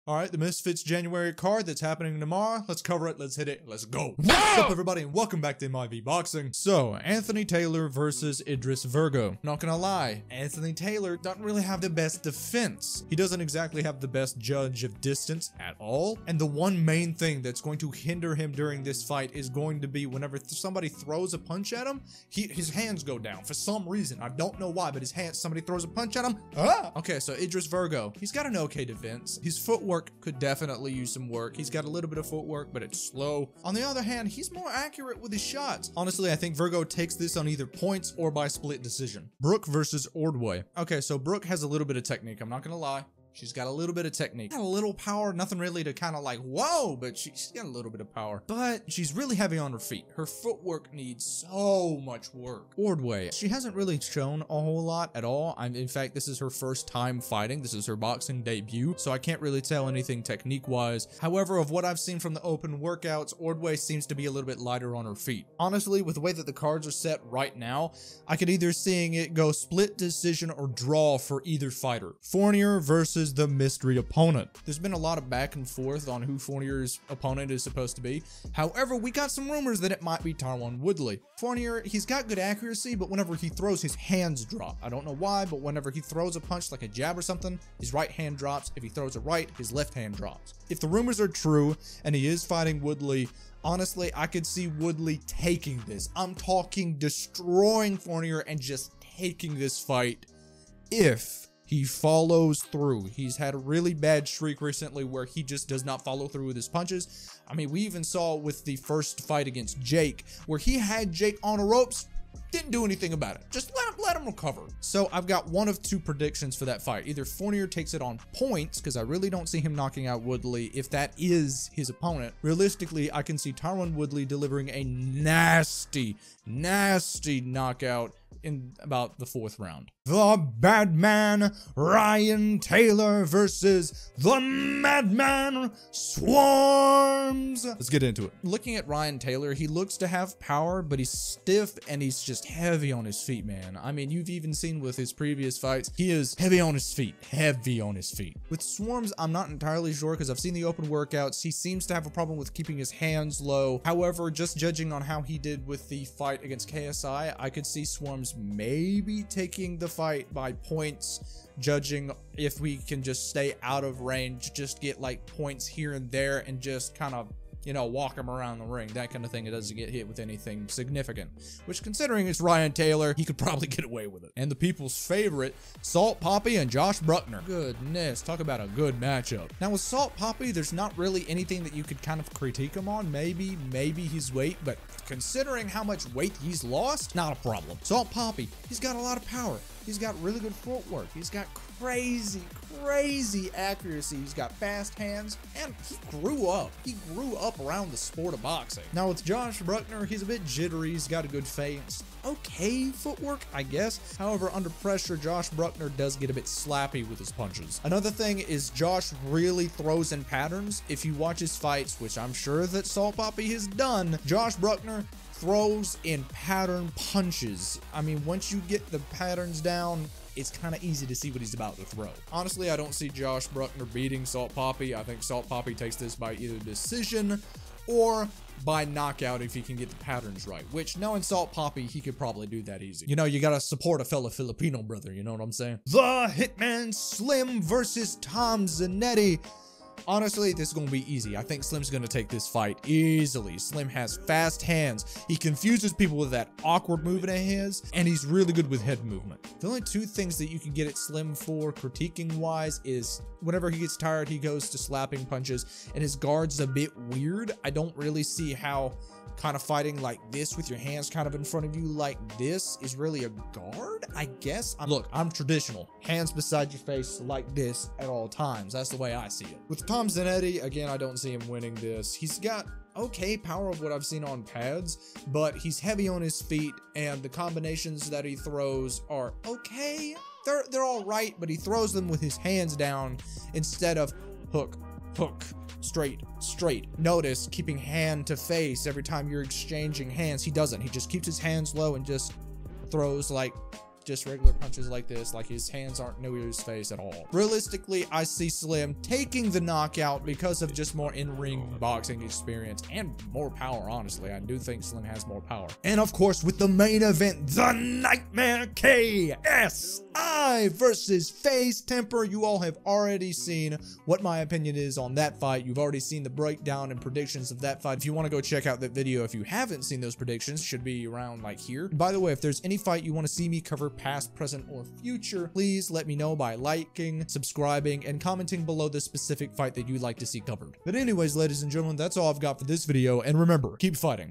All right, the Misfits January card that's happening tomorrow. Let's cover it. Let's hit it. Let's go. What's up, everybody, and welcome back to MIV Boxing. So, Anthony Taylor versus Idris Virgo. Not gonna lie, Anthony Taylor doesn't really have the best defense. He doesn't exactly have the best judge of distance at all. And the one main thing that's going to hinder him during this fight is going to be whenever somebody throws a punch at him, his hands go down for some reason. I don't know why, but somebody throws a punch at him. Okay, so Idris Virgo, he's got an okay defense. His footwork could definitely use some work. He's got a little bit of footwork, but it's slow. On the other hand, he's more accurate with his shots. Honestly, I think Virgo takes this on either points or by split decision. Brooke versus Ordway. Okay, so Brooke has a little bit of technique. I'm not gonna lie. She's got a little bit of technique. Got a little power, nothing really to kind of like, whoa, but she's got a little bit of power. But she's really heavy on her feet. Her footwork needs so much work. Ordway, she hasn't really shown a whole lot at all. In fact, this is her first time fighting. This is her boxing debut, so I can't really tell anything technique-wise. However, of what I've seen from the open workouts, Ordway seems to be a little bit lighter on her feet. Honestly, with the way that the cards are set right now, I could either seeing it go split decision or draw for either fighter. Fournier versus the mystery opponent. There's been a lot of back and forth on who Fournier's opponent is supposed to be. However, we got some rumors that it might be Tyron Woodley. Fournier, he's got good accuracy, but whenever he throws, his hands drop. I don't know why, but whenever he throws a punch like a jab or something, his right hand drops. If he throws a right, his left hand drops. If the rumors are true and he is fighting Woodley, honestly, I could see Woodley taking this. I'm talking destroying Fournier and just taking this fight if he follows through. He's had a really bad streak recently where he just does not follow through with his punches. I mean, we even saw with the first fight against Jake where he had Jake on the ropes, didn't do anything about it. Just let him recover. So I've got one of two predictions for that fight. Either Fournier takes it on points, because I really don't see him knocking out Woodley if that is his opponent. Realistically, I can see Tyron Woodley delivering a nasty knockout in about the 4th round. The Badman Ryan Taylor versus the Madman Swarms. Let's get into it. Looking at Ryan Taylor, he looks to have power, but he's stiff and he's just heavy on his feet, man. I mean, you've even seen with his previous fights, he is heavy on his feet. With Swarms, I'm not entirely sure because I've seen the open workouts. He seems to have a problem with keeping his hands low. However, just judging on how he did with the fight against KSI, I could see Swarms maybe taking the fight by points, judging if we can just stay out of range, just get like points here and there and just kind of, you know, walk him around the ring, that kind of thing. It doesn't get hit with anything significant, which considering it's Ryan Taylor, he could probably get away with it. And the people's favorite, Salt Poppy and Josh Bruckner. Goodness, talk about a good matchup. Now with Salt Poppy, there's not really anything that you could kind of critique him on. Maybe his weight, but considering how much weight he's lost, not a problem. Salt Poppy, he's got a lot of power. He's got really good footwork. He's got crazy accuracy. He's got fast hands, and he grew up. He grew up around the sport of boxing. Now with Josh Bruckner, he's a bit jittery. He's got a good face. Okay footwork, I guess. However, under pressure, Josh Bruckner does get a bit slappy with his punches. Another thing is Josh really throws in patterns. If you watch his fights, which I'm sure that Salt Poppy has done, Josh Bruckner throws in pattern punches. I mean, once you get the patterns down, it's kind of easy to see what he's about to throw. Honestly, I don't see Josh Bruckner beating Salt Poppy. I think Salt Poppy takes this by either decision or by knockout if he can get the patterns right, which knowing Salt Poppy, he could probably do that easy. You know, you gotta support a fellow Filipino brother, you know what I'm saying? The Hitman Slim versus Tom Zanetti. Honestly, this is going to be easy. I think Slim's going to take this fight easily. Slim has fast hands. He confuses people with that awkward movement of his, and he's really good with head movement. The only two things that you can get at Slim for critiquing-wise is whenever he gets tired, he goes to slapping punches, and his guard's a bit weird. I don't really see how kind of fighting like this with your hands kind of in front of you like this is really a guard, I guess. Look, I'm traditional. Hands beside your face like this at all times. That's the way I see it. With Tom Zanetti, again, I don't see him winning this. He's got okay power of what I've seen on pads, but he's heavy on his feet, and the combinations that he throws are okay. They're all right, but he throws them with his hands down instead of hook, straight. Notice keeping hand to face every time you're exchanging hands. He doesn't. He just keeps his hands low and just throws like just regular punches like this. Like his hands aren't near his face at all. Realistically, I see Slim taking the knockout because of just more in-ring boxing experience and more power, honestly. I do think Slim has more power. And of course, with the main event, the Nightmare KSI versus FaZe Temper. You all have already seen what my opinion is on that fight. You've already seen the breakdown and predictions of that fight. If you want to go check out that video, if you haven't seen those predictions, should be around like here. By the way, if there's any fight you want to see me cover, past, present, or future, please let me know by liking, subscribing, and commenting below the specific fight that you'd like to see covered. But anyways, ladies and gentlemen, that's all I've got for this video, and remember, keep fighting.